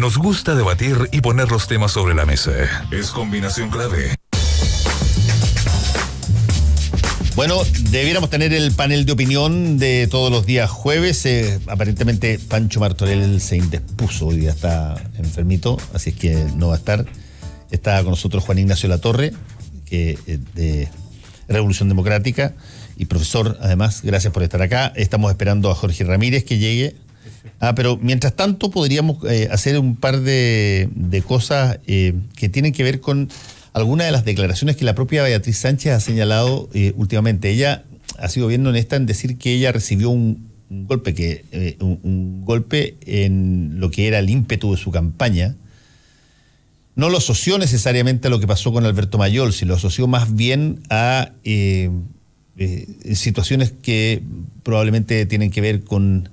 Nos gusta debatir y poner los temas sobre la mesa. Es Combinación Clave. Bueno, debiéramos tener el panel de opinión de todos los días jueves. Aparentemente Pancho Martorell se indispuso, hoy día está enfermito, así es que no va a estar. Está con nosotros Juan Ignacio Latorre, que de Revolución Democrática y profesor, además. Gracias por estar acá. Estamos esperando a Jorge Ramírez que llegue. Pero mientras tanto podríamos hacer un par de cosas que tienen que ver con algunas de las declaraciones que la propia Beatriz Sánchez ha señalado últimamente. Ella ha sido bien honesta en decir que ella recibió un golpe en lo que era el ímpetu de su campaña. No lo asoció necesariamente a lo que pasó con Alberto Mayol, sino lo asoció más bien a situaciones que probablemente tienen que ver con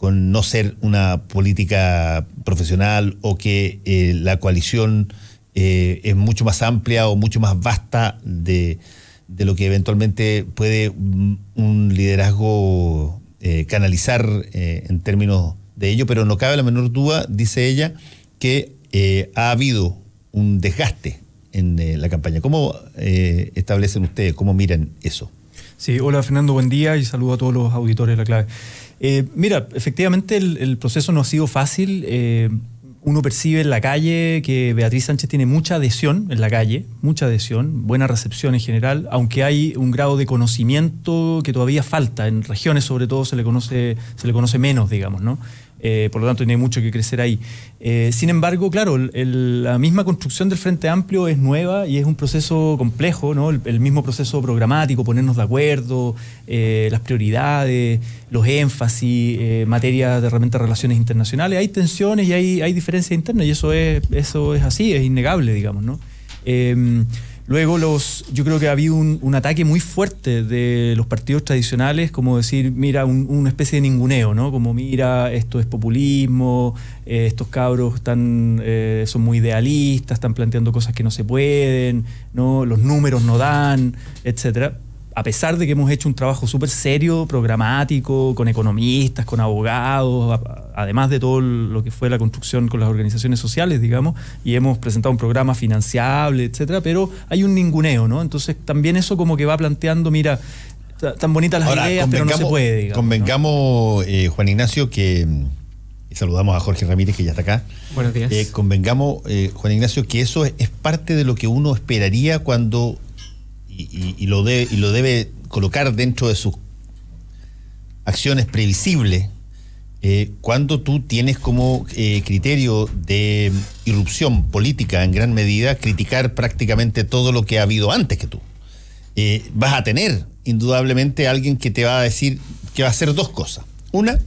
no ser una política profesional, o que la coalición es mucho más amplia o mucho más vasta de lo que eventualmente puede un liderazgo canalizar en términos de ello. Pero no cabe la menor duda, dice ella, que ha habido un desgaste en la campaña. ¿Cómo establecen ustedes, cómo miran eso? Sí, hola Fernando, buen día y saludo a todos los auditores de La Clave. Mira, efectivamente el proceso no ha sido fácil. Uno percibe en la calle que Beatriz Sánchez tiene mucha adhesión en la calle, mucha adhesión, buena recepción en general, aunque hay un grado de conocimiento que todavía falta. En regiones sobre todo se le conoce menos, digamos, ¿no? Por lo tanto tiene mucho que crecer ahí. Sin embargo, claro, la misma construcción del Frente Amplio es nueva y es un proceso complejo, ¿no? El mismo proceso programático, ponernos de acuerdo, las prioridades, los énfasis, materia de realmente relaciones internacionales. Hay tensiones y hay diferencias internas, y eso es así, es innegable, digamos, ¿no? Luego yo creo que ha habido un ataque muy fuerte de los partidos tradicionales, como decir, mira, una especie de ninguneo, ¿no? Como, mira, esto es populismo, estos cabros son muy idealistas, están planteando cosas que no se pueden, ¿no? Los números no dan, etcétera. A pesar de que hemos hecho un trabajo súper serio, programático, con economistas, con abogados, además de todo lo que fue la construcción con las organizaciones sociales, digamos, y hemos presentado un programa financiable, etcétera, pero hay un ninguneo, ¿no? Entonces también eso como que va planteando, mira, tan bonitas las ideas, pero no se puede, digamos. Convengamos, ¿no? Juan Ignacio, que saludamos a Jorge Ramírez, que ya está acá. Buenos días. Convengamos, Juan Ignacio, que eso es parte de lo que uno esperaría cuando... Y lo debe colocar dentro de sus acciones previsibles, cuando tú tienes como criterio de irrupción política en gran medida criticar prácticamente todo lo que ha habido antes que tú. Vas a tener indudablemente alguien que te va a decir que va a hacer dos cosas. Una,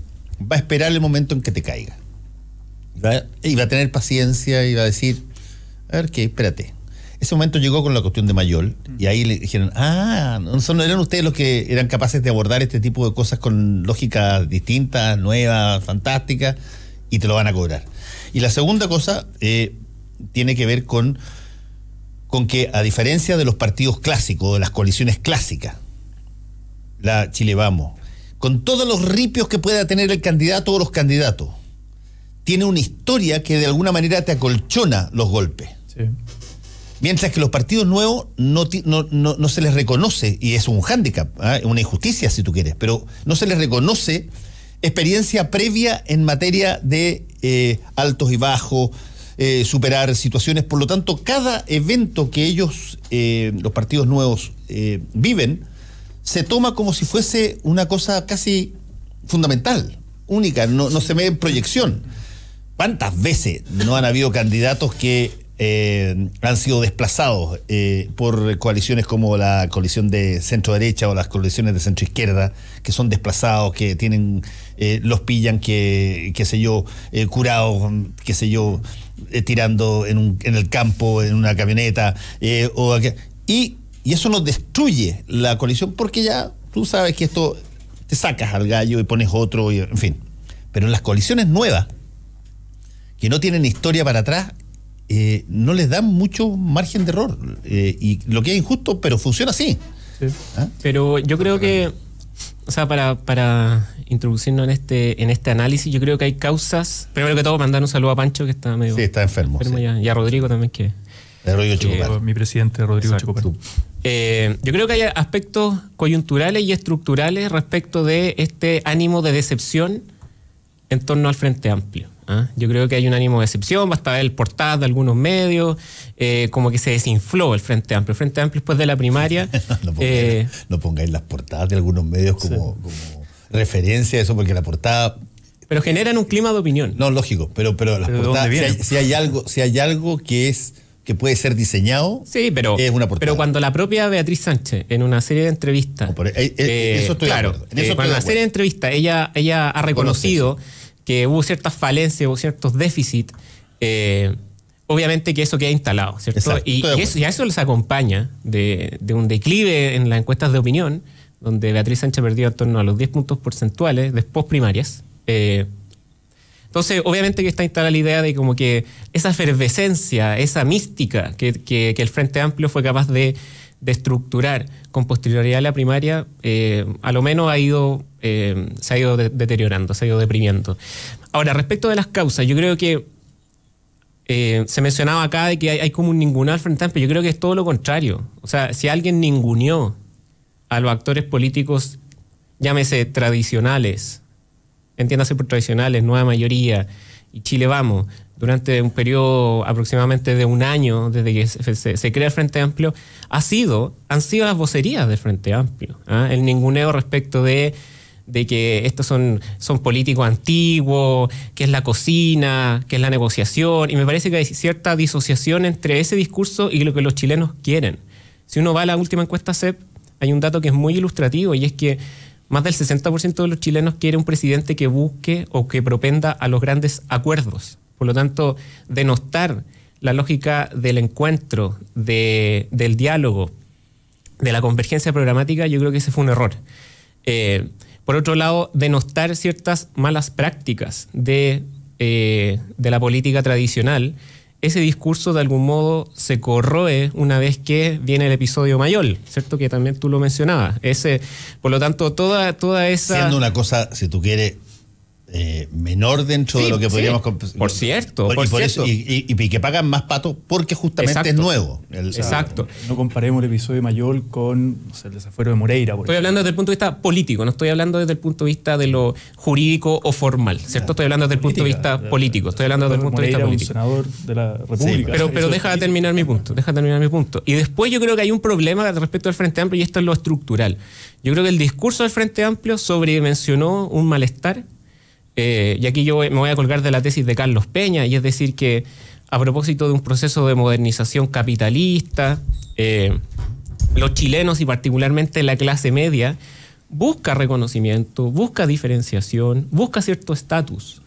va a esperar el momento en que te caiga y va a tener paciencia y va a decir, a ver qué, espérate. Ese momento llegó con la cuestión de Mayol, y ahí le dijeron, no eran ustedes los que eran capaces de abordar este tipo de cosas con lógicas distintas, nuevas, fantásticas, y te lo van a cobrar. Y la segunda cosa tiene que ver con que, a diferencia de los partidos clásicos, de las coaliciones clásicas, la Chile Vamos, con todos los ripios que pueda tener el candidato o los candidatos, tiene una historia que de alguna manera te acolchona los golpes. Sí. Mientras que los partidos nuevos no se les reconoce, y es un hándicap, una injusticia si tú quieres, pero no se les reconoce experiencia previa en materia de altos y bajos, superar situaciones. Por lo tanto, cada evento que ellos, los partidos nuevos, viven, se toma como si fuese una cosa casi fundamental, única, no se ve en proyección. ¿Cuántas veces no han habido candidatos que han sido desplazados por coaliciones como la coalición de centro-derecha o las coaliciones de centro-izquierda, que son desplazados, que tienen los pillan, qué sé yo, curados, qué sé yo, tirando en el campo, en una camioneta, y eso nos destruye la coalición, porque ya tú sabes que esto te sacas al gallo y pones otro, en fin. Pero en las coaliciones nuevas, que no tienen historia para atrás, no les dan mucho margen de error, y lo que es injusto, pero funciona así. Sí. Pero yo creo que O sea, para introducirnos en este análisis, yo creo que hay causas. Primero que todo, mandar un saludo a Pancho, que está medio. Sí, está enfermo. Sí. Ya, y a Rodrigo también, que. Rodrigo Checopar. Mi presidente, Rodrigo Checopar. Yo creo que hay aspectos coyunturales y estructurales respecto de este ánimo de decepción en torno al Frente Amplio. Yo creo que hay un ánimo de decepción, basta ver el portal de algunos medios, como que se desinfló el Frente Amplio. El Frente Amplio después de la primaria... no pongáis las portadas de algunos medios como referencia a eso, porque la portada... Pero generan un clima de opinión. No, lógico, pero las portadas, si hay algo que puede ser diseñado, sí, pero, es una portada. Pero cuando la propia Beatriz Sánchez, en una serie de entrevistas... eso estoy claro, cuando en una serie de entrevistas ella ha reconocido que hubo ciertas falencias, hubo ciertos déficits, obviamente que eso queda instalado, ¿cierto? Exacto, y a eso les acompaña de un declive en las encuestas de opinión, donde Beatriz Sánchez perdió en torno a los 10 puntos porcentuales después primarias. Entonces, obviamente que está instalada la idea de como que esa efervescencia, esa mística que el Frente Amplio fue capaz de estructurar con posterioridad a la primaria, a lo menos se ha ido deteriorando, se ha ido deprimiendo. Ahora, respecto de las causas, yo creo que se mencionaba acá de que hay como un ninguneo al Frente Amplio. Yo creo que es todo lo contrario. O sea, si alguien ninguneó a los actores políticos, llámese tradicionales, entiéndase por tradicionales, Nueva Mayoría y Chile Vamos, durante un periodo aproximadamente de un año desde que se crea el Frente Amplio, han sido las vocerías del Frente Amplio. El ninguneo respecto de que estos son políticos antiguos, que es la cocina, que es la negociación, y me parece que hay cierta disociación entre ese discurso y lo que los chilenos quieren. Si uno va a la última encuesta CEP, hay un dato que es muy ilustrativo, y es que más del 60% de los chilenos quiere un presidente que busque o que propenda a los grandes acuerdos. Por lo tanto, denostar la lógica del encuentro, del diálogo, de la convergencia programática, yo creo que ese fue un error. Por otro lado, denostar ciertas malas prácticas de la política tradicional. Ese discurso de algún modo se corroe una vez que viene el episodio Mayol, ¿cierto? Que también tú lo mencionabas. Por lo tanto, toda esa... Siendo una cosa, si tú quieres, menor dentro de lo que podríamos... Por cierto. Y que pagan más pato porque justamente es nuevo. Exacto. No comparemos el episodio de Mayol con el desafuero de Moreira. Estoy hablando desde el punto de vista político, no estoy hablando desde el punto de vista de lo jurídico o formal, ¿cierto? Estoy hablando desde el punto de vista político. Estoy hablando desde el punto de vista político. Un senador de la República. Pero deja de terminar mi punto. Y después yo creo que hay un problema respecto al Frente Amplio, y esto es lo estructural. Yo creo que el discurso del Frente Amplio sobremencionó un malestar. Y aquí yo me voy a colgar de la tesis de Carlos Peña, y es decir que a propósito de un proceso de modernización capitalista, los chilenos y particularmente la clase media busca reconocimiento, busca diferenciación, busca cierto estatus.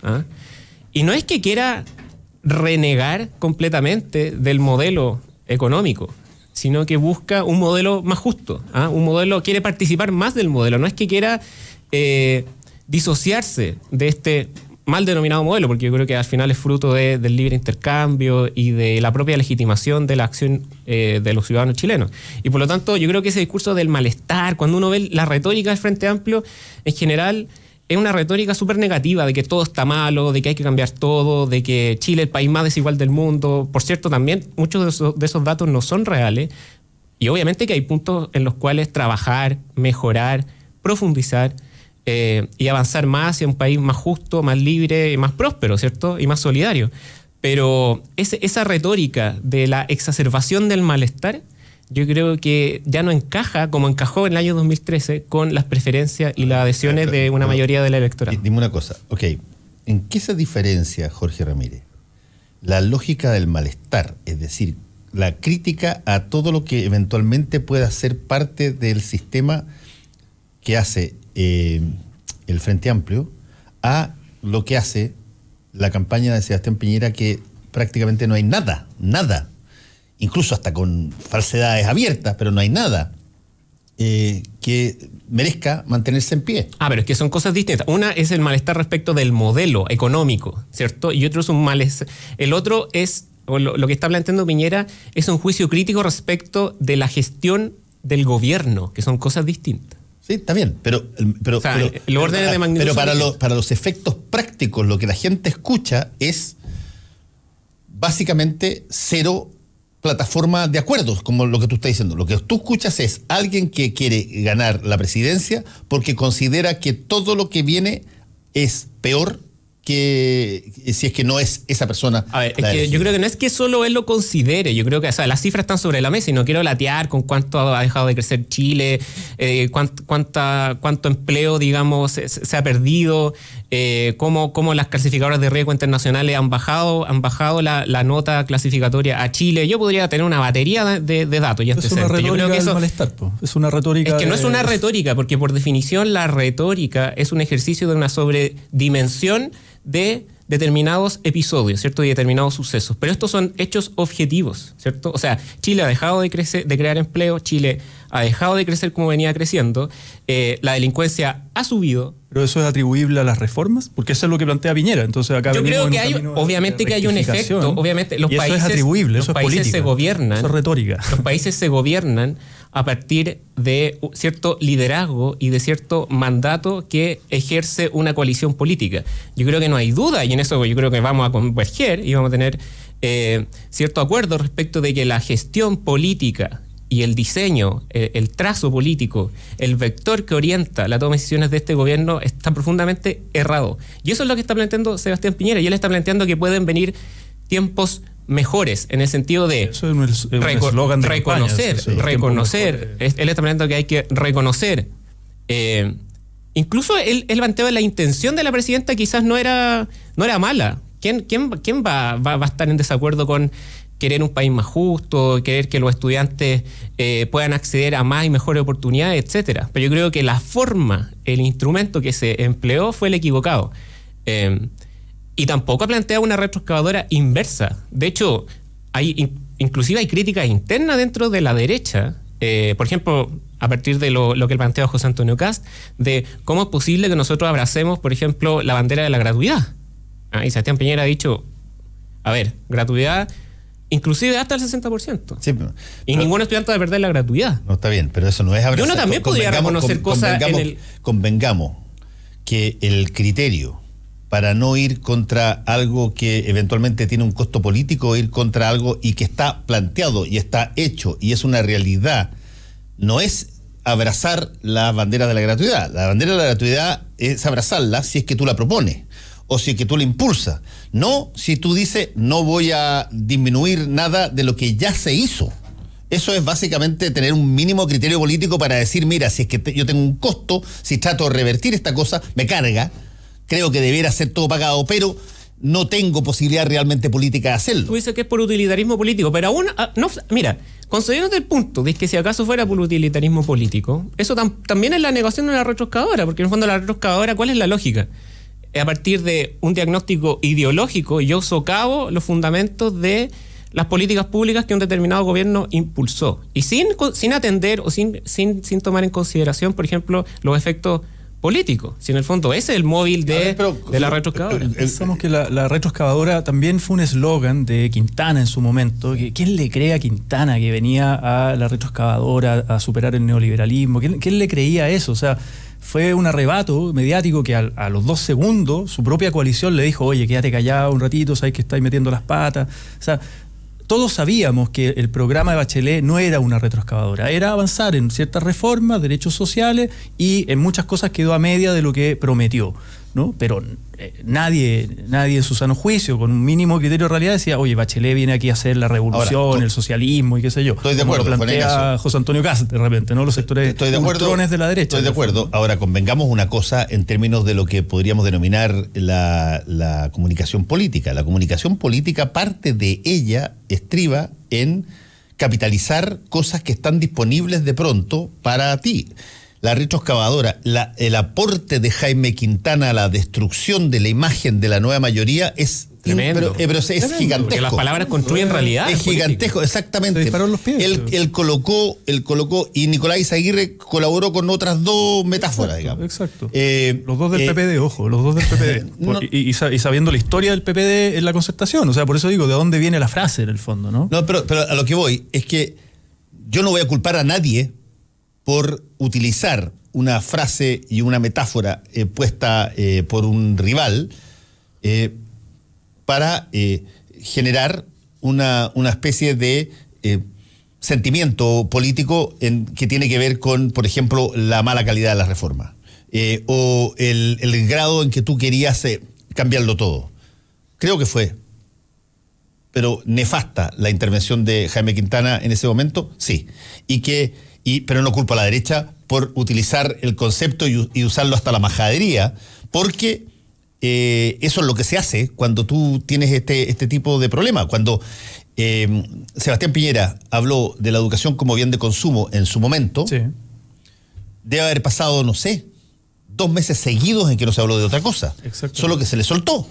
Y no es que quiera renegar completamente del modelo económico, sino que busca un modelo más justo, un modelo, quiere participar más del modelo, no es que quiera disociarse de este mal denominado modelo, porque yo creo que al final es fruto del libre intercambio y de la propia legitimación de la acción de los ciudadanos chilenos. Y por lo tanto, yo creo que ese discurso del malestar, cuando uno ve la retórica del Frente Amplio, en general es una retórica súper negativa, de que todo está malo, de que hay que cambiar todo, de que Chile es el país más desigual del mundo. Por cierto, también muchos de esos datos no son reales, y obviamente que hay puntos en los cuales trabajar, mejorar, profundizar, y avanzar más hacia un país más justo, más libre, más próspero, ¿cierto? Y más solidario. Pero esa retórica de la exacerbación del malestar, yo creo que ya no encaja, como encajó en el año 2013, con las preferencias y las adhesiones de una mayoría del electorado. Dime una cosa, ¿en qué se diferencia, Jorge Ramírez, la lógica del malestar, es decir, la crítica a todo lo que eventualmente pueda ser parte del sistema que hace el Frente Amplio, a lo que hace la campaña de Sebastián Piñera, que prácticamente no hay nada, incluso hasta con falsedades abiertas, pero no hay nada que merezca mantenerse en pie? Pero es que son cosas distintas. Una es el malestar respecto del modelo económico, ¿cierto? Y otro es un malestar. El otro es, lo que está planteando Piñera, es un juicio crítico respecto de la gestión del gobierno, que son cosas distintas. Sí, está bien, pero O sea, los órdenes de magnitud pero son para los efectos prácticos, lo que la gente escucha es básicamente cero plataforma de acuerdos, como lo que tú estás diciendo. Lo que tú escuchas es alguien que quiere ganar la presidencia porque considera que todo lo que viene es peor que si es que no es esa persona. A ver, es que yo creo que no es que solo él lo considere, yo creo que, o sea, las cifras están sobre la mesa y no quiero latear con cuánto ha dejado de crecer Chile, cuánto empleo, digamos, se ha perdido, cómo las clasificadoras de riesgo internacionales han bajado la nota clasificatoria a Chile. Yo podría tener una batería de datos y Es una retórica yo creo que eso del malestar, po. Es una retórica. Es que no es una retórica, porque por definición la retórica es un ejercicio de una sobredimensión de determinados episodios, ¿cierto? Y determinados sucesos. Pero estos son hechos objetivos, ¿cierto? O sea, Chile ha dejado de crear empleo, Chile ha dejado de crecer como venía creciendo, la delincuencia ha subido. ¿Pero eso es atribuible a las reformas? Porque eso es lo que plantea Piñera. Entonces acá yo creo que obviamente que hay un efecto. Obviamente los países, eso es atribuible, eso es política. Se gobiernan. Eso es retórica. Los países se gobiernan a partir de cierto liderazgo y de cierto mandato que ejerce una coalición política. Yo creo que no hay duda, y en eso yo creo que vamos a converger y vamos a tener cierto acuerdo respecto de que la gestión política y el diseño, el trazo político, el vector que orienta la toma de decisiones de este gobierno está profundamente errado. Y eso es lo que está planteando Sebastián Piñera, y él está planteando que pueden venir tiempos mejores, en el sentido de reconocer. Él está planteando que hay que reconocer. Incluso él planteó la intención de la presidenta quizás no era mala. ¿Quién va a estar en desacuerdo con querer un país más justo, querer que los estudiantes puedan acceder a más y mejores oportunidades, etcétera? Pero yo creo que la forma, el instrumento que se empleó fue el equivocado. Y tampoco ha planteado una retroexcavadora inversa. De hecho, inclusive hay críticas internas dentro de la derecha, por ejemplo, a partir de lo que planteó José Antonio Kast, de cómo es posible que nosotros abracemos, por ejemplo, la bandera de la gratuidad. Y Sebastián Piñera ha dicho, a ver, gratuidad inclusive hasta el 60%. Sí, y ningún estudiante va a perder la gratuidad. No, está bien, pero eso no es abrazar. Yo no también podría reconocer cosas en el... Convengamos que el criterio para no ir contra algo que eventualmente tiene un costo político, ir contra algo y que está planteado y está hecho y es una realidad, no es abrazar la bandera de la gratuidad. La bandera de la gratuidad es abrazarla si es que tú la propones o si es que tú la impulsas. No si tú dices, no voy a disminuir nada de lo que ya se hizo. Eso es básicamente tener un mínimo criterio político para decir, mira, si es que yo tengo un costo, si trato de revertir esta cosa, me carga, creo que debiera ser todo pagado, pero no tengo posibilidad realmente política de hacerlo. Tú dices que es por utilitarismo político, pero aún, no, mira, concediéndote el punto de que si acaso fuera por utilitarismo político, eso también es la negación de una retroexcavadora, porque en el fondo la retroexcavadora, ¿cuál es la lógica? A partir de un diagnóstico ideológico, yo socavo los fundamentos de las políticas públicas que un determinado gobierno impulsó. Y sin atender o sin tomar en consideración, por ejemplo, los efectos políticos. Si en el fondo ese es el móvil de la retroexcavadora. Pensamos que la retroexcavadora también fue un eslogan de Quintana en su momento. ¿Quién le cree a Quintana que venía a la retroexcavadora a superar el neoliberalismo? ¿Quién le creía eso? O sea, fue un arrebato mediático que a los 2 segundos su propia coalición le dijo, oye, quédate callado un ratito, sabes que estáis metiendo las patas. O sea, todos sabíamos que el programa de Bachelet no era una retroexcavadora, era avanzar en ciertas reformas, derechos sociales, y en muchas cosas quedó a media de lo que prometió, ¿no? Pero nadie en su sano juicio, con un mínimo criterio de realidad, decía, oye, Bachelet viene aquí a hacer la revolución, el socialismo y qué sé yo. Estoy de acuerdo. Como lo plantea José Antonio Kast de repente, ¿no? Los sectores ultrones de la derecha. Estoy de acuerdo. Ahora, convengamos una cosa en términos de lo que podríamos denominar la comunicación política. La comunicación política, parte de ella estriba en capitalizar cosas que están disponibles de pronto para ti. La retroexcavadora, el aporte de Jaime Quintana a la destrucción de la imagen de la nueva mayoría es tremendo. Pero es gigantesco. Porque las palabras construyen realidad. Es gigantesco, exactamente. Se disparó en los pies. Él colocó, y Nicolás Aguirre colaboró con otras 2 metáforas, digamos. Exacto. Los 2 del PPD, ojo, los 2 del PPD. Y sabiendo la historia del PPD en la concertación. O sea, por eso digo, ¿de dónde viene la frase en el fondo, no? No, pero a lo que voy es que yo no voy a culpar a nadie por utilizar una frase y una metáfora puesta por un rival para generar una especie de sentimiento político que tiene que ver con, por ejemplo, la mala calidad de las reformas o el grado en que tú querías cambiarlo todo. Creo que fue, pero nefasta la intervención de Jaime Quintana en ese momento, sí. Pero no culpo a la derecha por utilizar el concepto y usarlo hasta la majadería, porque eso es lo que se hace cuando tú tienes este tipo de problema. Cuando Sebastián Piñera habló de la educación como bien de consumo en su momento, sí, debe haber pasado, no sé, 2 meses seguidos en que no se habló de otra cosa. Solo que se le soltó.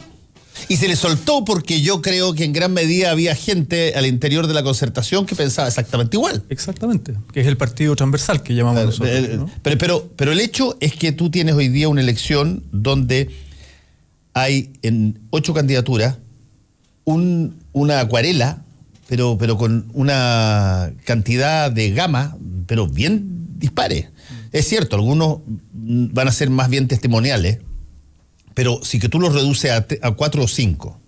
Y se le soltó porque yo creo que en gran medida había gente al interior de la concertación que pensaba exactamente igual. Exactamente, que es el partido transversal que llamamos nosotros, ¿no? Pero el hecho es que tú tienes hoy día una elección donde hay en 8 candidaturas una acuarela, pero con una cantidad de gama, pero bien dispare. Es cierto, algunos van a ser más bien testimoniales, pero si que tú los reduces a 4 o 5,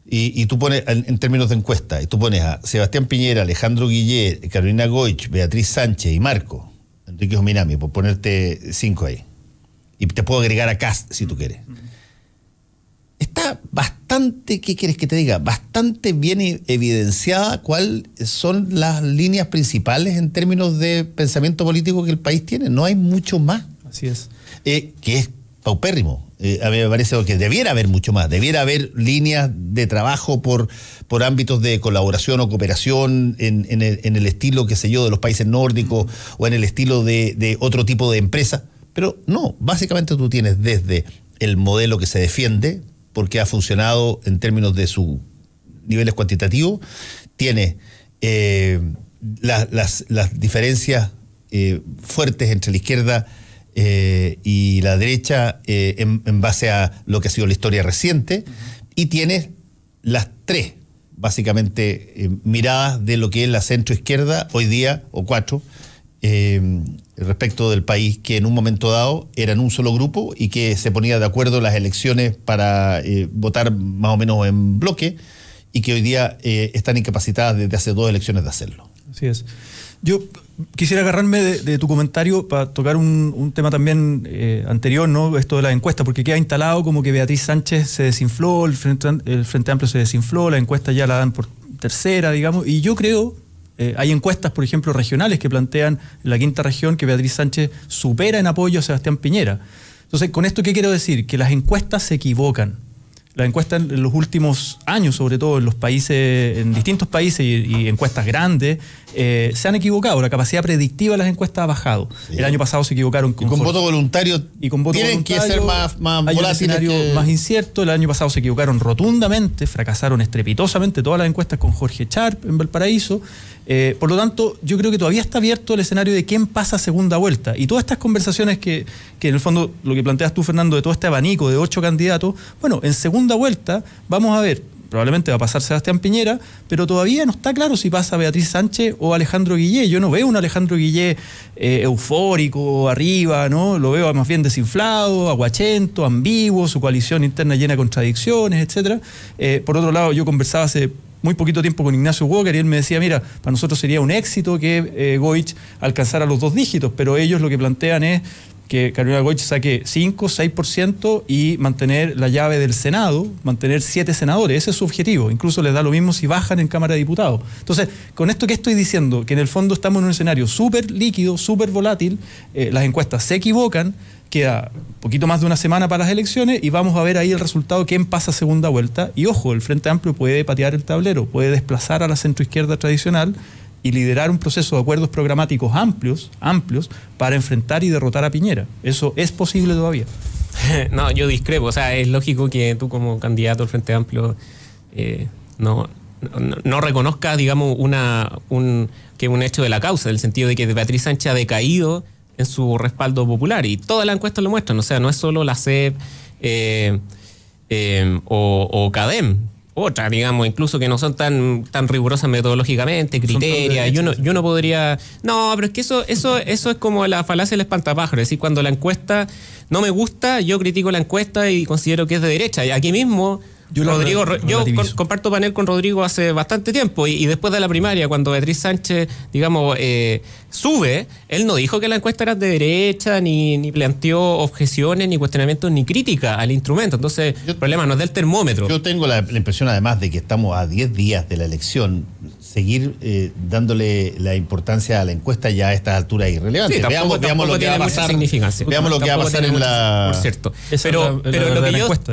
y tú pones, en términos de encuesta, y tú pones a Sebastián Piñera, Alejandro Guillé, Carolina Goich, Beatriz Sánchez y Marco, Enrique Ominami, por ponerte 5 ahí, y te puedo agregar a Kast si tú quieres. Está bastante, ¿qué quieres que te diga? Bastante bien evidenciada cuáles son las líneas principales en términos de pensamiento político que el país tiene. No hay mucho más. Así es. Que es paupérrimo. A mí me parece que debiera haber mucho más. Debiera haber líneas de trabajo por ámbitos de colaboración o cooperación en el estilo, qué sé yo, de los países nórdicos o en el estilo de otro tipo de empresa. Pero no, básicamente tú tienes desde el modelo que se defiende, porque ha funcionado en términos de sus niveles cuantitativos, tiene las diferencias fuertes entre la izquierda y la derecha en base a lo que ha sido la historia reciente, y tiene las 3, básicamente, miradas de lo que es la centroizquierda hoy día, o 4, respecto del país, que en un momento dado eran un solo grupo y que se ponía de acuerdo en las elecciones para votar más o menos en bloque, y que hoy día están incapacitadas desde hace 2 elecciones de hacerlo. Así es. Yo quisiera agarrarme de tu comentario para tocar un tema también anterior, ¿no? Esto de la encuesta, porque queda instalado como que Beatriz Sánchez se desinfló, el Frente Amplio se desinfló, la encuesta ya la dan por tercera, digamos, y yo creo... hay encuestas, por ejemplo, regionales que plantean en la 5ª región que Beatriz Sánchez supera en apoyo a Sebastián Piñera. Entonces, ¿con esto qué quiero decir? Que las encuestas se equivocan. Las encuestas en los últimos años, sobre todo en los países, en distintos países y encuestas grandes, se han equivocado. La capacidad predictiva de las encuestas ha bajado. Sí. El año pasado se equivocaron con voto voluntario. Y con voto tienen voluntario, que ser más hay un escenario más incierto. El año pasado se equivocaron rotundamente, fracasaron estrepitosamente todas las encuestas con Jorge Sharp en Valparaíso. Por lo tanto, yo creo que todavía está abierto el escenario de quién pasa a segunda vuelta. Y todas estas conversaciones que en el fondo, lo que planteas tú, Fernando, de todo este abanico de 8 candidatos, bueno, en segunda vuelta vamos a ver, probablemente va a pasar Sebastián Piñera, pero todavía no está claro si pasa Beatriz Sánchez o Alejandro Guillé. Yo no veo un Alejandro Guillé eufórico, arriba, ¿no? Lo veo más bien desinflado, aguachento, ambiguo, su coalición interna llena de contradicciones, etcétera. Por otro lado, yo conversaba hace muy poquito tiempo con Ignacio Walker y él me decía, mira, para nosotros sería un éxito que Goich alcanzara los 2 dígitos, pero ellos lo que plantean es que Carolina Goich saque 5, 6% y mantener la llave del Senado, mantener 7 senadores. Ese es su objetivo. Incluso les da lo mismo si bajan en Cámara de Diputados. Entonces, con esto que estoy diciendo, que en el fondo estamos en un escenario súper líquido, súper volátil, las encuestas se equivocan, queda un poquito más de una semana para las elecciones y vamos a ver ahí el resultado, quién pasa a segunda vuelta. Y ojo, el Frente Amplio puede patear el tablero, puede desplazar a la centroizquierda tradicional y liderar un proceso de acuerdos programáticos amplios para enfrentar y derrotar a Piñera. Eso es posible todavía. No, yo discrepo. O sea, es lógico que tú como candidato al Frente Amplio no reconozcas, digamos, un hecho de la causa, en el sentido de que Beatriz Sánchez ha decaído en su respaldo popular, y todas las encuestas lo muestran. O sea, no es solo la CEP o CADEM. otras, digamos, incluso que no son tan rigurosas metodológicamente, criterias. Yo no podría. No, pero es que eso es como la falacia del espantapájaro. Es decir, cuando la encuesta no me gusta, yo critico la encuesta y considero que es de derecha. Y aquí mismo. Yo comparto panel con Rodrigo hace bastante tiempo y después de la primaria, cuando Beatriz Sánchez, digamos, sube, él no dijo que la encuesta era de derecha, ni planteó objeciones, ni cuestionamientos, ni crítica al instrumento. Entonces, el problema no es del termómetro. Yo tengo la impresión, además, de que estamos a 10 días de la elección. Seguir dándole la importancia a la encuesta ya a estas alturas es irrelevante. Sí, veamos lo que va a pasar. Veamos lo que va a pasar en la... Por cierto. Pero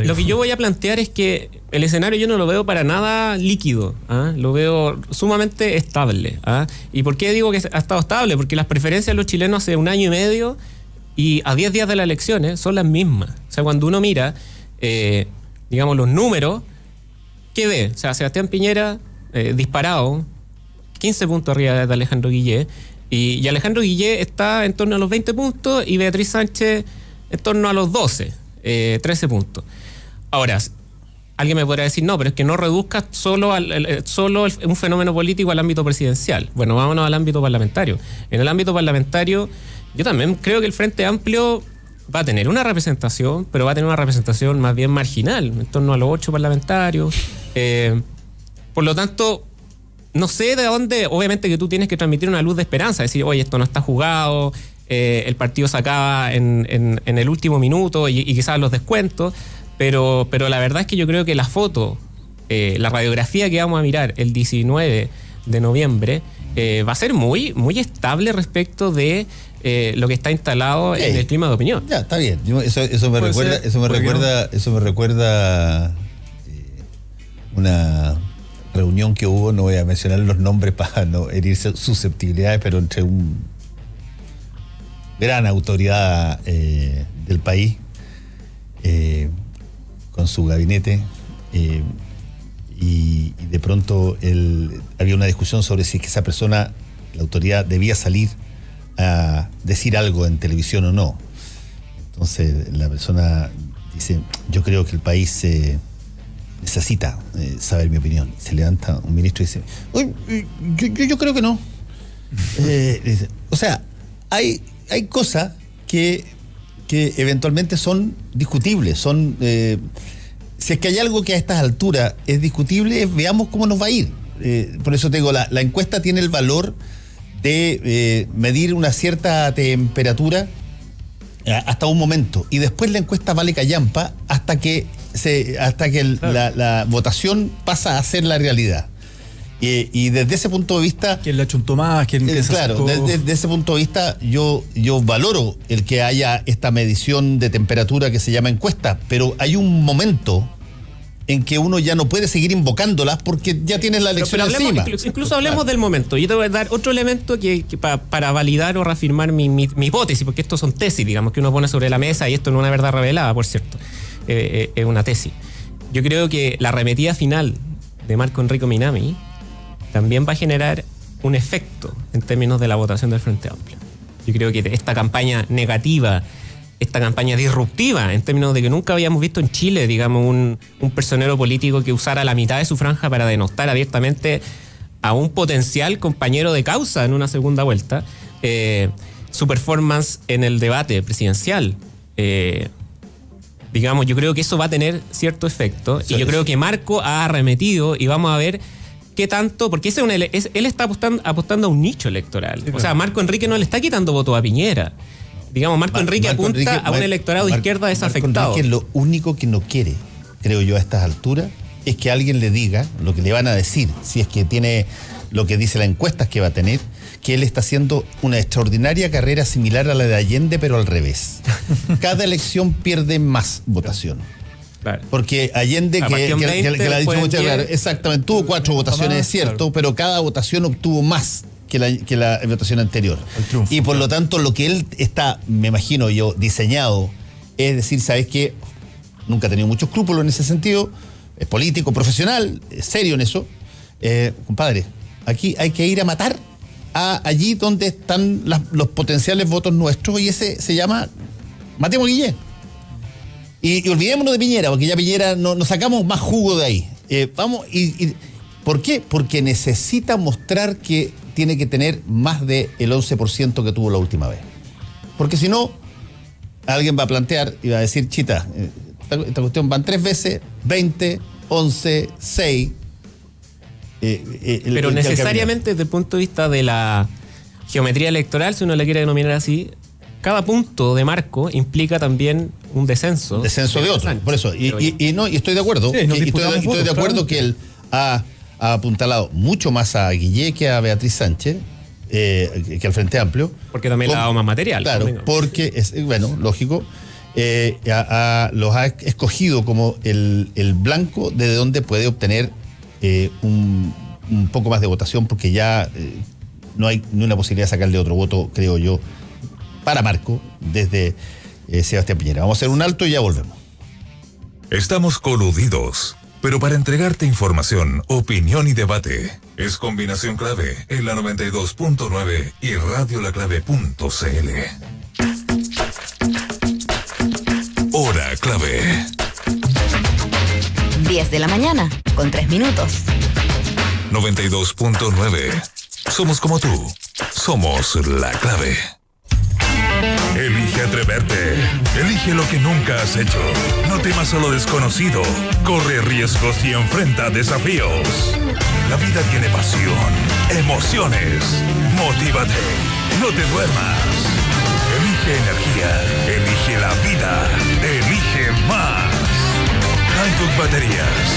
lo que yo voy a plantear es que el escenario yo no lo veo para nada líquido. Lo veo sumamente estable. ¿Y por qué digo que ha estado estable? Porque las preferencias de los chilenos hace 1 año y medio y a 10 días de las elecciones son las mismas. O sea, cuando uno mira, digamos, los números, ¿qué ve? O sea, Sebastián Piñera... disparado, 15 puntos arriba de Alejandro Guillé, y Alejandro Guillé está en torno a los 20 puntos y Beatriz Sánchez en torno a los 12, 13 puntos. Ahora, alguien me podrá decir, no, pero es que no reduzcas solo un fenómeno político al ámbito presidencial. Bueno, vámonos al ámbito parlamentario. En el ámbito parlamentario, yo también creo que el Frente Amplio va a tener una representación, pero va a tener una representación más bien marginal, en torno a los 8 parlamentarios. Por lo tanto, no sé de dónde, obviamente que tú tienes que transmitir una luz de esperanza, decir, oye, esto no está jugado, el partido se acaba en el último minuto y quizás los descuentos, pero la verdad es que yo creo que la foto, la radiografía que vamos a mirar el 19 de noviembre va a ser muy, muy estable respecto de lo que está instalado en el clima de opinión. Ya, está bien. Eso me recuerda una reunión que hubo, no voy a mencionar los nombres para no herir susceptibilidades, pero entre un gran autoridad del país con su gabinete y de pronto había una discusión sobre si es que esa persona, la autoridad, debía salir a decir algo en televisión o no. Entonces la persona dice, yo creo que el país necesita saber mi opinión. Se levanta un ministro y dice, yo creo que no. O sea, hay cosas que eventualmente son discutibles, si es que hay algo que a estas alturas es discutible, veamos cómo nos va a ir. Por eso te digo, la encuesta tiene el valor de medir una cierta temperatura hasta un momento, y después la encuesta vale callampa hasta que la votación pasa a ser la realidad. Y desde ese punto de vista... ¿Quién le achuntó más? Claro, desde ese punto de vista yo valoro el que haya esta medición de temperatura que se llama encuesta, pero hay un momento en que uno ya no puede seguir invocándolas porque ya tienes la elección encima. Incluso hablemos del momento. Yo te voy a dar otro elemento que para validar o reafirmar mi hipótesis, porque estos son tesis, digamos, que uno pone sobre la mesa, y esto no es una verdad revelada, por cierto. Es una tesis. Yo creo que la arremetida final de Marco Enrico Minami también va a generar un efecto en términos de la votación del Frente Amplio. Yo creo que esta campaña negativa, esta campaña disruptiva, en términos de que nunca habíamos visto en Chile, digamos, un personero político que usara la mitad de su franja para denostar abiertamente a un potencial compañero de causa en una segunda vuelta, su performance en el debate presidencial, digamos, yo creo que eso va a tener cierto efecto, y yo creo que Marco ha arremetido, y vamos a ver qué tanto, porque él está apostando a un nicho electoral. O sea, Marco Enrique no le está quitando votos a Piñera. Digamos, Marco Enrique apunta a un electorado de izquierda desafectado. Marco Enrique lo único que no quiere, creo yo, a estas alturas, es que alguien le diga lo que le van a decir, si es que tiene lo que dice la encuesta que va a tener, que él está haciendo una extraordinaria carrera similar a la de Allende, pero al revés. Cada elección pierde más votación. Claro. Porque Allende, que la ha dicho muchas veces, exactamente, tuvo 4 votaciones, es cierto, claro, pero cada votación obtuvo más que la votación anterior. Triunfo, y por lo tanto, lo que él está, me imagino yo, diseñado, es decir, ¿sabes qué? Nunca ha tenido mucho escrúpulo en ese sentido, es político, profesional, es serio en eso. Compadre, aquí hay que ir a matar allí donde están los potenciales votos nuestros, y ese se llama Matemos Guillén. Y olvidémonos de Piñera, porque ya Piñera no sacamos más jugo de ahí. ¿Por qué? Porque necesita mostrar que tiene que tener más del 11% que tuvo la última vez. Porque si no, alguien va a plantear y va a decir, chita, esta cuestión van 3 veces, 20, 11, 6. Pero necesariamente desde el punto de vista de la geometría electoral, si uno la quiere denominar así, cada punto de marco implica también un descenso. Descenso de otro, por eso. Y estoy de acuerdo. Sí, estoy de acuerdo que él ha apuntalado mucho más a Guillé que a Beatriz Sánchez, que al Frente Amplio. Porque también le ha dado más material. Claro, porque es, lógico, los ha escogido como el blanco desde donde puede obtener un poco más de votación, porque ya no hay ni una posibilidad de sacarle otro voto, creo yo, para Marco, desde Sebastián Piñera. Vamos a hacer un alto y ya volvemos. Estamos coludidos, pero para entregarte información, opinión y debate. Es Combinación Clave en la 92.9 y radiolaclave.cl. Hora Clave. 10 de la mañana, con 3 minutos. 92.9. Somos como tú. Somos la clave. Elige atreverte. Elige lo que nunca has hecho. No temas a lo desconocido. Corre riesgos y enfrenta desafíos. La vida tiene pasión, emociones. Motívate. No te duermas. Elige energía. Elige la vida. Elige más. Hankook Baterías.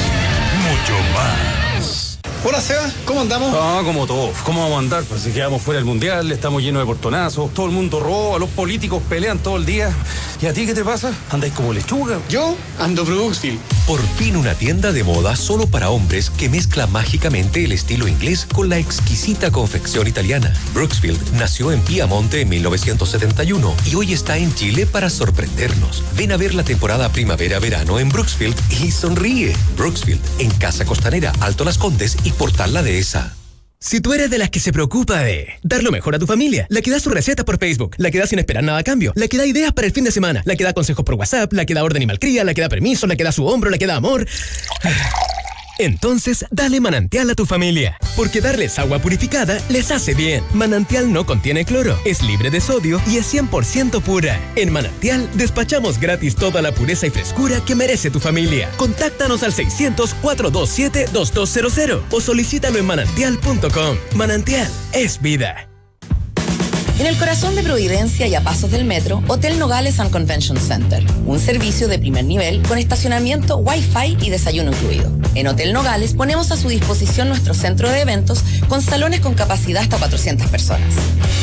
Mucho más. Hola Seba, ¿cómo andamos? Ah, como todos. ¿Cómo vamos a andar? Pues si quedamos fuera del mundial, estamos llenos de portonazos, todo el mundo roba, los políticos pelean todo el día. ¿Y a ti qué te pasa? Andáis como lechuga. Yo ando Brooksfield. Por fin una tienda de moda solo para hombres que mezcla mágicamente el estilo inglés con la exquisita confección italiana. Brooksfield nació en Piamonte en 1971 y hoy está en Chile para sorprendernos. Ven a ver la temporada primavera-verano en Brooksfield y sonríe. Brooksfield, en Casa Costanera, Alto Las Condes y Portal La Dehesa. Si tú eres de las que se preocupa de dar lo mejor a tu familia, la que da su receta por Facebook, la que da sin esperar nada a cambio, la que da ideas para el fin de semana, la que da consejos por WhatsApp, la que da orden y malcría, la que da permiso, la que da su hombro, la que da amor... Entonces, dale Manantial a tu familia, porque darles agua purificada les hace bien. Manantial no contiene cloro, es libre de sodio y es 100% pura. En Manantial despachamos gratis toda la pureza y frescura que merece tu familia. Contáctanos al 600-427-2200 o solicítalo en manantial.com. Manantial es vida. En el corazón de Providencia y a pasos del metro, Hotel Nogales and Convention Center. Un servicio de primer nivel con estacionamiento, Wi-Fi y desayuno incluido. En Hotel Nogales ponemos a su disposición nuestro centro de eventos con salones con capacidad hasta 400 personas.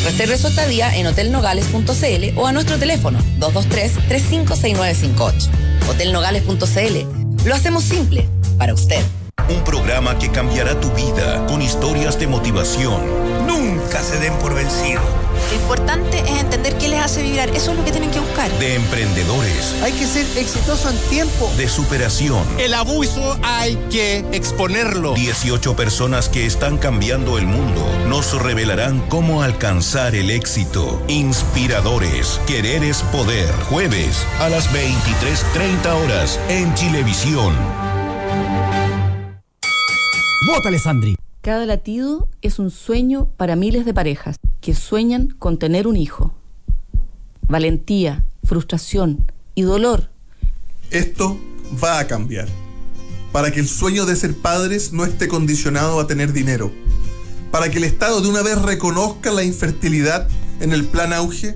Reserve su estadía en hotelnogales.cl o a nuestro teléfono 223-356958. Hotelnogales.cl. Lo hacemos simple para usted. Un programa que cambiará tu vida con historias de motivación. Nunca se den por vencidos. Lo importante es entender qué les hace vibrar. Eso es lo que tienen que buscar. De emprendedores. Hay que ser exitoso en tiempo. De superación. El abuso hay que exponerlo. 18 personas que están cambiando el mundo nos revelarán cómo alcanzar el éxito. Inspiradores. Querer es poder. Jueves a las 23:30 horas en Chilevisión. ¡Vótale, Sandri! Cada latido es un sueño para miles de parejas que sueñan con tener un hijo. Valentía, frustración y dolor. Esto va a cambiar. Para que el sueño de ser padres no esté condicionado a tener dinero. Para que el Estado de una vez reconozca la infertilidad en el plan auge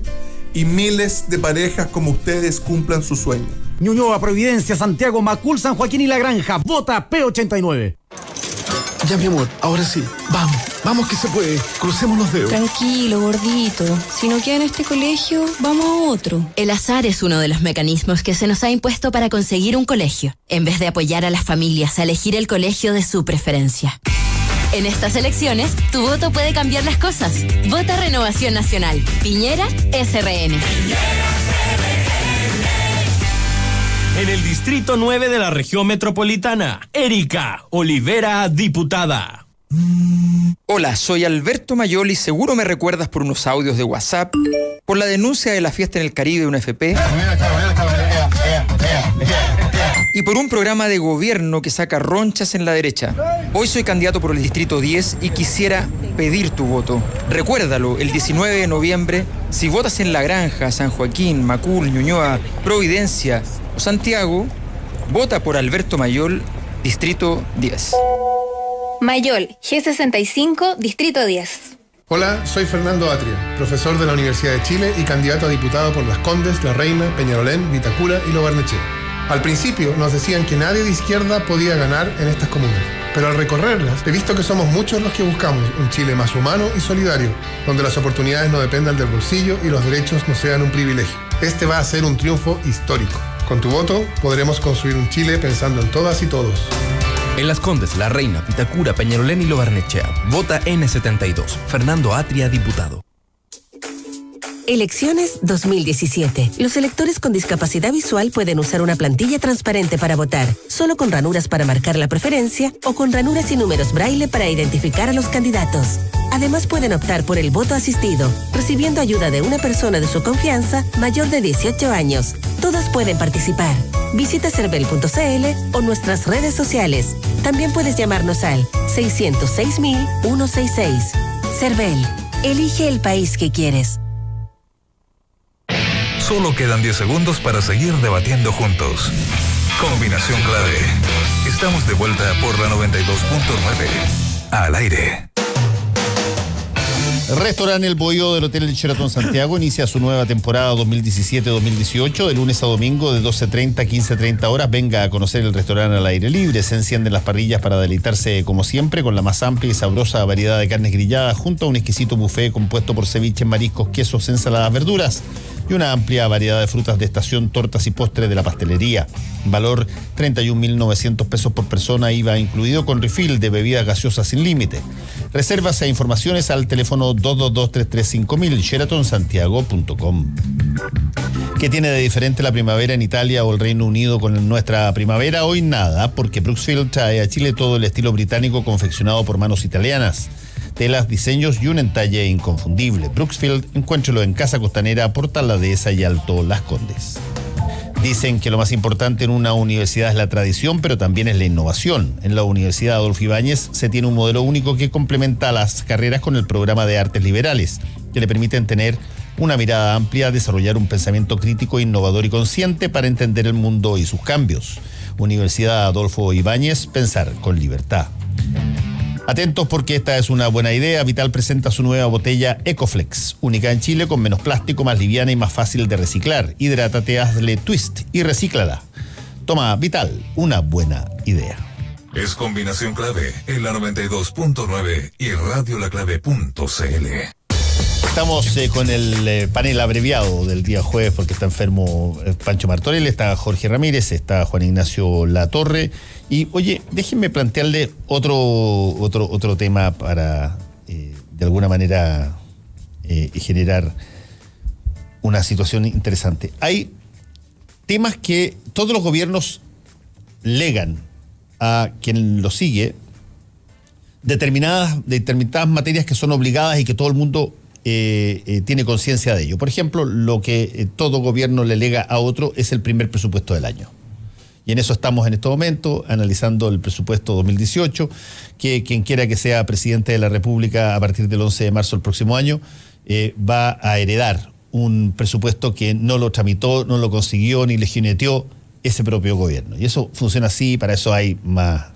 y miles de parejas como ustedes cumplan su sueño. Ñuñoa, Providencia, Santiago, Macul, San Joaquín y La Granja. Vota P89. Ya, mi amor, ahora sí. Vamos que se puede. Crucemos los dedos. Tranquilo, gordito. Si no queda en este colegio, vamos a otro. El azar es uno de los mecanismos que se nos ha impuesto para conseguir un colegio, en vez de apoyar a las familias a elegir el colegio de su preferencia. En estas elecciones, tu voto puede cambiar las cosas. Vota Renovación Nacional. Piñera, SRN. En el Distrito 9 de la Región Metropolitana, Erika Olivera, diputada. Hola, soy Alberto Mayoli. Seguro me recuerdas por unos audios de WhatsApp, por la denuncia de la fiesta en el Caribe de una FP. y por un programa de gobierno que saca ronchas en la derecha. Hoy soy candidato por el Distrito 10 y quisiera pedir tu voto. Recuérdalo, el 19 de noviembre, si votas en La Granja, San Joaquín, Macul, Ñuñoa, Providencia o Santiago, vota por Alberto Mayol, Distrito 10. Mayol, G65, Distrito 10. Hola, soy Fernando Atria, profesor de la Universidad de Chile y candidato a diputado por Las Condes, La Reina, Peñalolén, Vitacura y Lo Barnechea. Al principio nos decían que nadie de izquierda podía ganar en estas comunas, pero al recorrerlas he visto que somos muchos los que buscamos un Chile más humano y solidario, donde las oportunidades no dependan del bolsillo y los derechos no sean un privilegio. Este va a ser un triunfo histórico. Con tu voto podremos construir un Chile pensando en todas y todos. En Las Condes, La Reina, Vitacura, Peñalolén y Lo Barnechea. Vota N72. Fernando Atria, diputado. Elecciones 2017. Los electores con discapacidad visual pueden usar una plantilla transparente para votar, solo con ranuras para marcar la preferencia o con ranuras y números braille para identificar a los candidatos. Además pueden optar por el voto asistido, recibiendo ayuda de una persona de su confianza mayor de 18 años. Todos pueden participar. Visita cervel.cl o nuestras redes sociales. También puedes llamarnos al 606.166. Cervel. Elige el país que quieres. Solo quedan 10 segundos para seguir debatiendo juntos. Combinación clave. Estamos de vuelta por la 92.9. Al aire. El restaurante El Bohío del Hotel Sheraton Santiago inicia su nueva temporada 2017-2018 de lunes a domingo de 12:30 a 15:30 horas. Venga a conocer el restaurante al aire libre. Se encienden las parrillas para deleitarse como siempre con la más amplia y sabrosa variedad de carnes grilladas junto a un exquisito buffet compuesto por ceviches, mariscos, quesos, ensaladas, verduras y una amplia variedad de frutas de estación, tortas y postres de la pastelería. Valor 31.900 pesos por persona, IVA incluido, con refill de bebidas gaseosas sin límite. Reservas e informaciones al teléfono 222-335.000, sheratonsantiago.com. ¿Qué tiene de diferente la primavera en Italia o el Reino Unido con nuestra primavera? Hoy nada, porque Brooksfield trae a Chile todo el estilo británico confeccionado por manos italianas. Telas, diseños y un entalle inconfundible. Brooksfield, encuéntrelo en Casa Costanera, Portal La Dehesa y Alto Las Condes. Dicen que lo más importante en una universidad es la tradición, pero también es la innovación. En la Universidad Adolfo Ibáñez se tiene un modelo único que complementa las carreras con el programa de artes liberales, que le permiten tener una mirada amplia, desarrollar un pensamiento crítico, innovador y consciente para entender el mundo y sus cambios. Universidad Adolfo Ibáñez, pensar con libertad. Atentos porque esta es una buena idea. Vital presenta su nueva botella Ecoflex, única en Chile, con menos plástico, más liviana y más fácil de reciclar. Hidrátate, hazle twist y recíclala. Toma Vital, una buena idea. Es combinación clave en la 92.9 y radiolaclave.cl. Estamos con el panel abreviado del día jueves porque está enfermo Pancho Martorell, está Jorge Ramírez, está Juan Ignacio Latorre. Y oye, déjenme plantearle otro tema para de alguna manera generar una situación interesante. Hay temas que todos los gobiernos legan a quien lo sigue determinadas materias que son obligadas y que todo el mundo tiene conciencia de ello. Por ejemplo, lo que todo gobierno le lega a otro es el primer presupuesto del año. Y en eso estamos en este momento, analizando el presupuesto 2018, que quien quiera que sea presidente de la República a partir del 11 de marzo del próximo año, va a heredar un presupuesto que no lo tramitó, no lo consiguió, ni le jineteó ese propio gobierno. Y eso funciona así, para eso hay más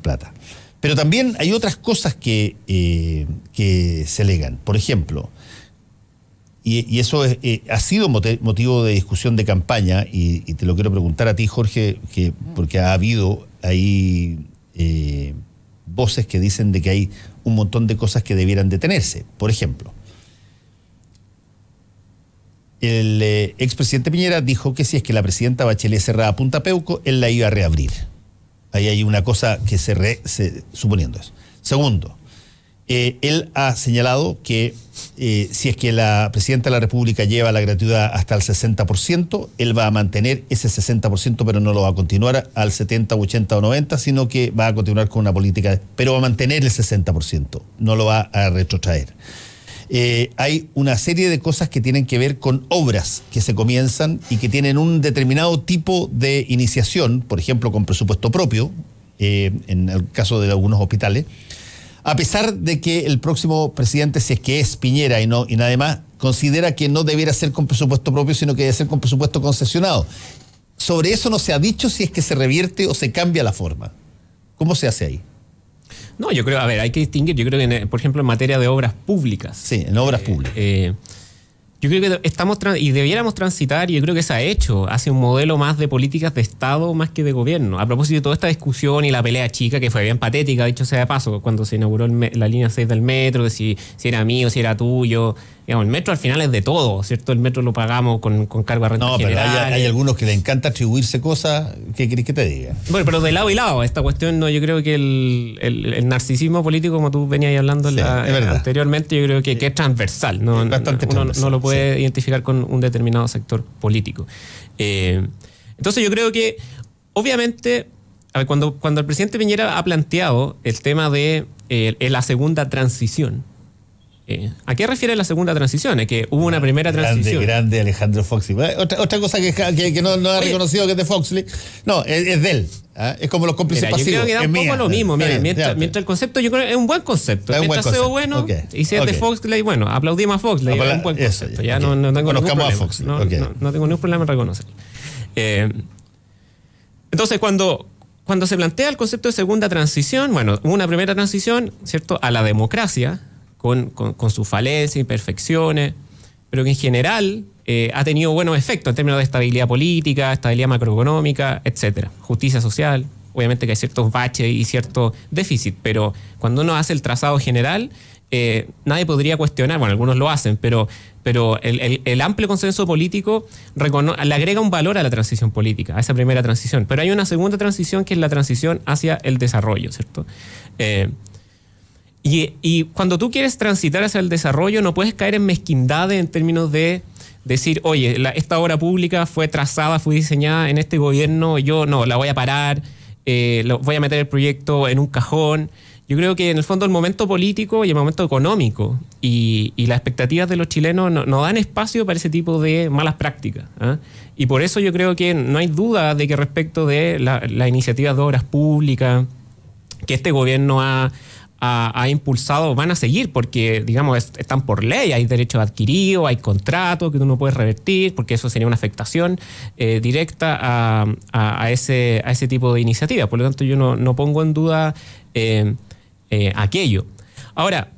plata. Pero también hay otras cosas que se legan. Por ejemplo, y eso ha sido motivo de discusión de campaña, y te lo quiero preguntar a ti, Jorge, porque ha habido ahí voces que dicen de que hay un montón de cosas que debieran detenerse. Por ejemplo, el expresidente Piñera dijo que si es que la presidenta Bachelet cerraba Punta Peuco, él la iba a reabrir. Ahí hay una cosa que suponiendo eso. Segundo, él ha señalado que si es que la presidenta de la República lleva la gratuidad hasta el 60%, él va a mantener ese 60%, pero no lo va a continuar al 70, 80 o 90, sino que va a continuar con una política, pero va a mantener el 60%, no lo va a retrotraer. hay una serie de cosas que tienen que ver con obras que se comienzan y que tienen un determinado tipo de iniciación, por ejemplo, con presupuesto propio, en el caso de algunos hospitales, a pesar de que el próximo presidente, si es que es Piñera y nada más, considera que no debiera ser con presupuesto propio, sino que debe ser con presupuesto concesionado. Sobre eso no se ha dicho si es que se revierte o se cambia la forma. ¿Cómo se hace ahí? No, yo creo, hay que distinguir, yo creo que, por ejemplo, en materia de obras públicas. Sí, en obras públicas. Yo creo que estamos y debiéramos transitar, y yo creo que se ha hecho, hacia un modelo más de políticas de Estado más que de gobierno. A propósito de toda esta discusión y la pelea chica, que fue bien patética, dicho sea de paso, cuando se inauguró la línea 6 del metro, de si era mío, si era tuyo. Digamos, el metro al final es de todo, ¿cierto? El metro lo pagamos con cargo a renta general. No, pero hay algunos que les encanta atribuirse cosas. ¿Qué querés que te diga? Bueno, pero de lado y lado, esta cuestión, no, yo creo que el narcisismo político, como tú venías hablando anteriormente, yo creo que es transversal. No, uno no lo puede identificar con un determinado sector político. Entonces yo creo que, obviamente, cuando el presidente Piñera ha planteado el tema de la segunda transición, ¿a qué refiere la segunda transición? Es que hubo una primera transición. Grande Alejandro Foxley. Otra cosa que no ha reconocido que es de Foxley. No, es de él. Es como los cómplices pasivos. Yo creo que da un poco lo mismo. Mientras el concepto, yo creo que es un buen concepto. Mientras sea bueno, y si es de Foxley, bueno, aplaudimos a Foxley. Es un buen concepto. Ya no tengo ningún problema. No tengo ningún problema en reconocerlo. Entonces, cuando se plantea el concepto de segunda transición, bueno, hubo una primera transición, ¿cierto?, a la democracia, con sus falencias, imperfecciones, pero que en general ha tenido buenos efectos en términos de estabilidad política, estabilidad macroeconómica, etcétera. Justicia social, obviamente que hay ciertos baches y cierto déficit, pero cuando uno hace el trazado general, nadie podría cuestionar, bueno, algunos lo hacen, pero el amplio consenso político le agrega un valor a la transición política, a esa primera transición. Pero hay una segunda transición que es la transición hacia el desarrollo, ¿cierto? Y cuando tú quieres transitar hacia el desarrollo, no puedes caer en mezquindades en términos de decir, oye, esta obra pública fue trazada, fue diseñada en este gobierno, yo no, la voy a parar, voy a meter el proyecto en un cajón. Yo creo que en el fondo el momento político y el momento económico y las expectativas de los chilenos no dan espacio para ese tipo de malas prácticas. Y por eso yo creo que no hay duda de que respecto de las iniciativas de obras públicas que este gobierno ha impulsado, van a seguir porque, digamos, están por ley, hay derechos adquiridos, hay contratos que tú no puedes revertir, porque eso sería una afectación directa a ese tipo de iniciativas. Por lo tanto, yo no pongo en duda aquello. Ahora,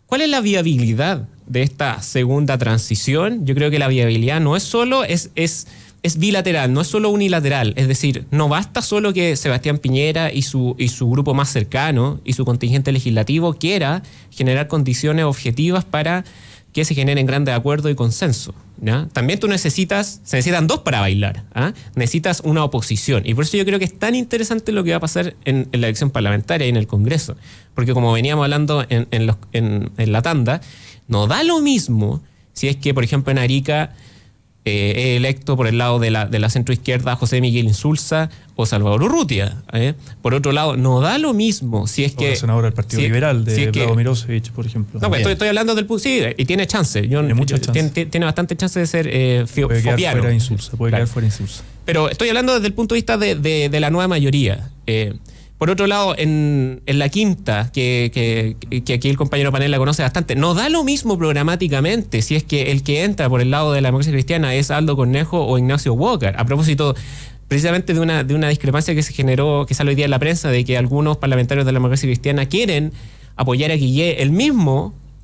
¿cuál es la viabilidad de esta segunda transición? Yo creo que la viabilidad no es solo, es bilateral, no es solo unilateral. Es decir, no basta solo que Sebastián Piñera y su grupo más cercano y su contingente legislativo quiera generar condiciones objetivas para que se generen grandes acuerdos y consenso, ¿ya? También se necesitan dos para bailar, ¿ah? Necesitas una oposición. Y por eso yo creo que es tan interesante lo que va a pasar en la elección parlamentaria y en el Congreso. Porque como veníamos hablando en la tanda, no da lo mismo si es que, por ejemplo, en Arica electo por el lado de la centroizquierda José Miguel Insulza o Salvador Urrutia. Por otro lado, no da lo mismo si es que... O senador del Partido Liberal, de Vlado Mirosevic, por ejemplo. No, pues estoy hablando del... Sí, y tiene chance. Tiene bastante chance de ser puede quedar fuera Insulza. Pero estoy hablando desde el punto de vista de la nueva mayoría. Por otro lado, en la quinta, que aquí el compañero Panel la conoce bastante, no da lo mismo programáticamente si es que el que entra por el lado de la democracia cristiana es Aldo Cornejo o Ignacio Walker. A propósito, precisamente de una discrepancia que se generó, que sale hoy día en la prensa, de que algunos parlamentarios de la democracia cristiana quieren apoyar a Guillé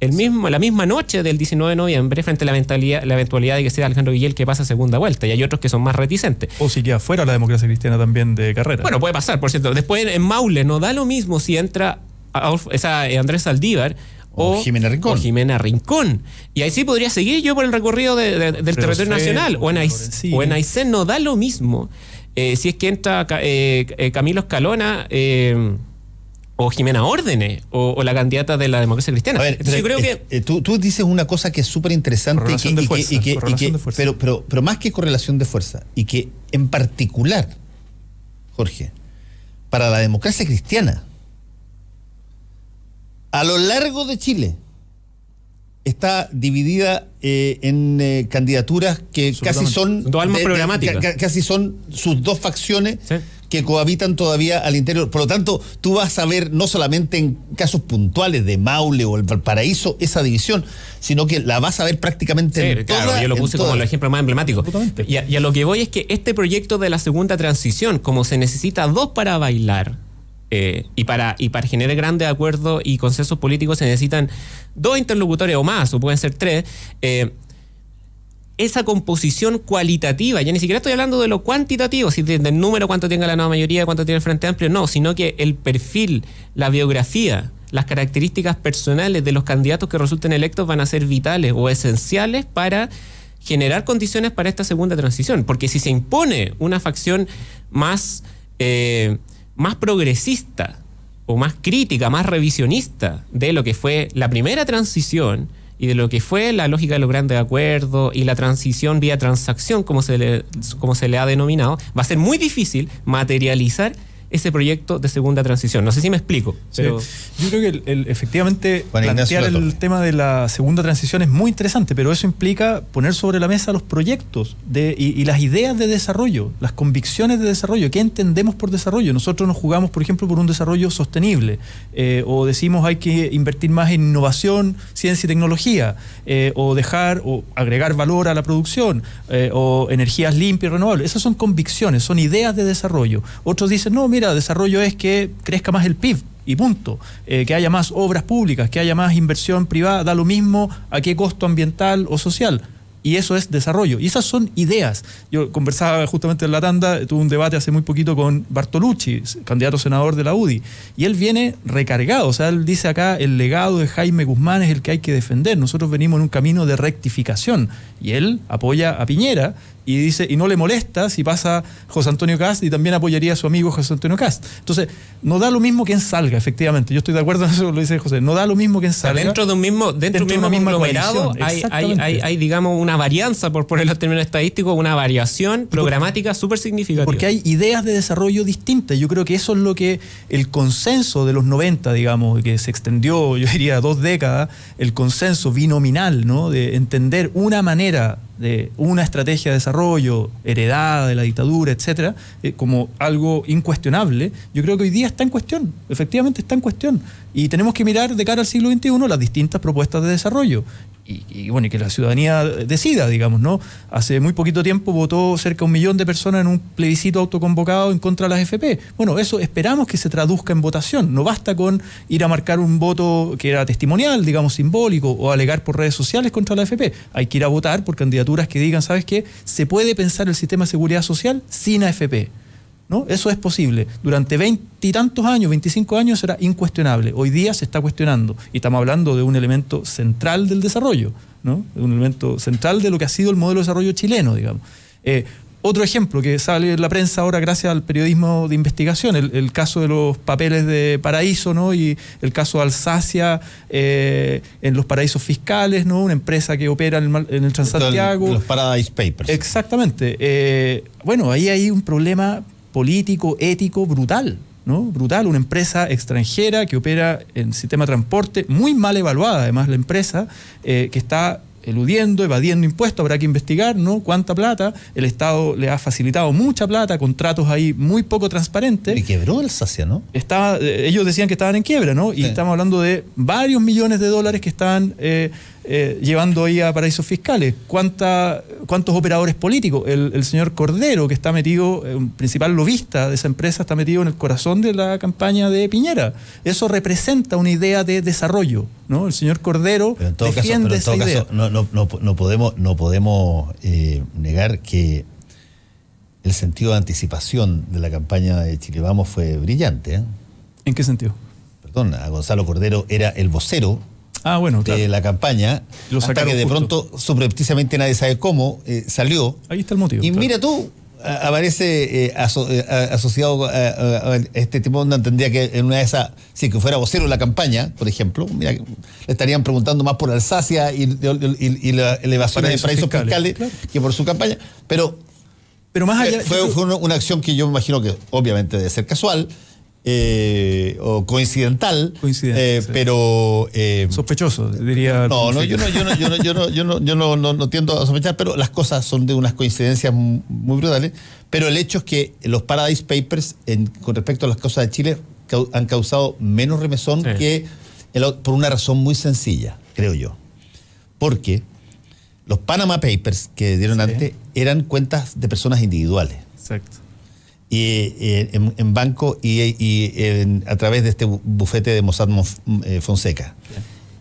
la misma noche del 19 de noviembre frente a la eventualidad de que sea Alejandro Guillé el que pasa a segunda vuelta, y hay otros que son más reticentes. O si queda fuera la democracia cristiana también de carrera. Bueno, puede pasar, por cierto. Después en Maule no da lo mismo si entra Andrés Saldívar o Jimena Rincón. Y ahí sí podría seguir yo por el recorrido del territorio nacional. O en Aysén no da lo mismo si es que entra Camilo Escalona o Jimena Órdenes, o la candidata de la democracia cristiana. A ver, entonces, yo creo que tú dices una cosa que es súper interesante, pero más que correlación de fuerza, y que en particular, Jorge, para la democracia cristiana, a lo largo de Chile, está dividida en candidaturas que casi son dos almas programáticas. Casi son sus dos facciones que cohabitan todavía al interior. Por lo tanto, tú vas a ver no solamente en casos puntuales de Maule o el Valparaíso esa división, sino que la vas a ver prácticamente en claro, toda, yo lo puse como el ejemplo más emblemático. Y a lo que voy es que este proyecto de la segunda transición, como se necesita dos para bailar, y para generar grandes acuerdos y consensos políticos se necesitan dos interlocutores o más, o pueden ser tres. Esa composición cualitativa, ya ni siquiera estoy hablando de lo cuantitativo, si del número, cuánto tenga la nueva mayoría, cuánto tiene el Frente Amplio, no, sino que el perfil, la biografía, las características personales de los candidatos que resulten electos van a ser vitales o esenciales para generar condiciones para esta segunda transición. Porque si se impone una facción más progresista o más crítica, más revisionista de lo que fue la primera transición y de lo que fue la lógica de los grandes acuerdos y la transición vía transacción, como se le ha denominado, va a ser muy difícil materializar ese proyecto de segunda transición. No sé si me explico. Pero sí. Yo creo que efectivamente plantear el tema de la segunda transición es muy interesante, pero eso implica poner sobre la mesa los proyectos y las ideas de desarrollo, las convicciones de desarrollo. ¿Qué entendemos por desarrollo? Nosotros nos jugamos, por ejemplo, por un desarrollo sostenible, o decimos hay que invertir más en innovación, ciencia y tecnología, o agregar valor a la producción, o energías limpias y renovables. Esas son convicciones, son ideas de desarrollo. Otros dicen, no, mira, desarrollo es que crezca más el PIB y punto, que haya más obras públicas, que haya más inversión privada, da lo mismo a qué costo ambiental o social. Y eso es desarrollo. Y esas son ideas. Yo conversaba justamente en la tanda, tuve un debate hace muy poquito con Bartolucci, candidato senador de la UDI, y él viene recargado. O sea, él dice acá, el legado de Jaime Guzmán es el que hay que defender. Nosotros venimos en un camino de rectificación. Y él apoya a Piñera y dice, y no le molesta si pasa José Antonio Kast, y también apoyaría a su amigo José Antonio Kast. Entonces, no da lo mismo quien salga, efectivamente. Yo estoy de acuerdo en eso, lo dice José. No da lo mismo quien salga. Dentro de un mismo conglomerado hay, digamos, una varianza, por ponerlo en términos estadísticos, una variación programática súper significativa. Porque hay ideas de desarrollo distintas. Yo creo que eso es lo que el consenso de los 90, digamos, que se extendió, yo diría, 2 décadas, el consenso binominal, ¿no? De entender una manera de una estrategia de desarrollo heredada de la dictadura, etcétera, como algo incuestionable. Yo creo que hoy día está en cuestión, efectivamente está en cuestión, y tenemos que mirar de cara al siglo XXI las distintas propuestas de desarrollo y bueno, y que la ciudadanía decida, digamos, ¿no? Hace muy poquito tiempo votó cerca de 1 millón de personas en un plebiscito autoconvocado en contra de las FP. Bueno, eso esperamos que se traduzca en votación. No basta con ir a marcar un voto que era testimonial, digamos, simbólico, o alegar por redes sociales contra la FP. Hay que ir a votar por candidaturas que digan, ¿sabes qué? Se puede pensar el sistema de seguridad social sin AFP, ¿no? Eso es posible. Durante 20 y tantos años, 25 años, era incuestionable. Hoy día se está cuestionando y estamos hablando de un elemento central del desarrollo, ¿no? De un elemento central de lo que ha sido el modelo de desarrollo chileno, digamos. Otro ejemplo que sale en la prensa ahora gracias al periodismo de investigación, el caso de los papeles de paraíso, ¿no? Y el caso de Alsacia en los paraísos fiscales, ¿no? Una empresa que opera en el Transantiago. Los Paradise Papers. Exactamente. Bueno, ahí hay un problema político, ético, brutal, ¿no? Brutal. Una empresa extranjera que opera en sistema de transporte, muy mal evaluada además la empresa, que está eludiendo, evadiendo impuestos. Habrá que investigar, ¿no? Cuánta plata. El Estado le ha facilitado mucha plata, contratos ahí muy poco transparentes. Y quebró Alsacia, ¿no? Ellos decían que estaban en quiebra, ¿no? Y sí, estamos hablando de varios millones de dólares que estaban llevando ahí a paraísos fiscales. ¿Cuántos operadores políticos? El señor Cordero, que está metido, un principal lobista de esa empresa, está metido en el corazón de la campaña de Piñera. Eso representa una idea de desarrollo, ¿no? El señor Cordero defiende esa idea. No podemos negar que el sentido de anticipación de la campaña de Chile Vamos fue brillante, ¿eh? ¿En qué sentido? Perdón, a Gonzalo Cordero era el vocero de la campaña, hasta que de pronto, subrepticiamente nadie sabe cómo, salió. Ahí está el motivo. Y mira tú, aparece asociado a este tipo, donde tendría que en una de esas, si que fuera vocero de la campaña, por ejemplo, mira, le estarían preguntando más por Alsacia y la elevación de paraísos fiscales, claro, que por su campaña. Pero más allá, fue una acción que yo me imagino que obviamente debe ser casual, o coincidental, sí. pero sospechoso, diría. No, yo no tiendo a sospechar, pero las cosas son de unas coincidencias muy brutales. Pero el hecho es que los Paradise Papers, con respecto a las cosas de Chile, han causado menos remesón que por una razón muy sencilla, creo yo. Porque los Panama Papers que dieron antes eran cuentas de personas individuales. Exacto. Y en banco a través de este bufete de Mossack Fonseca.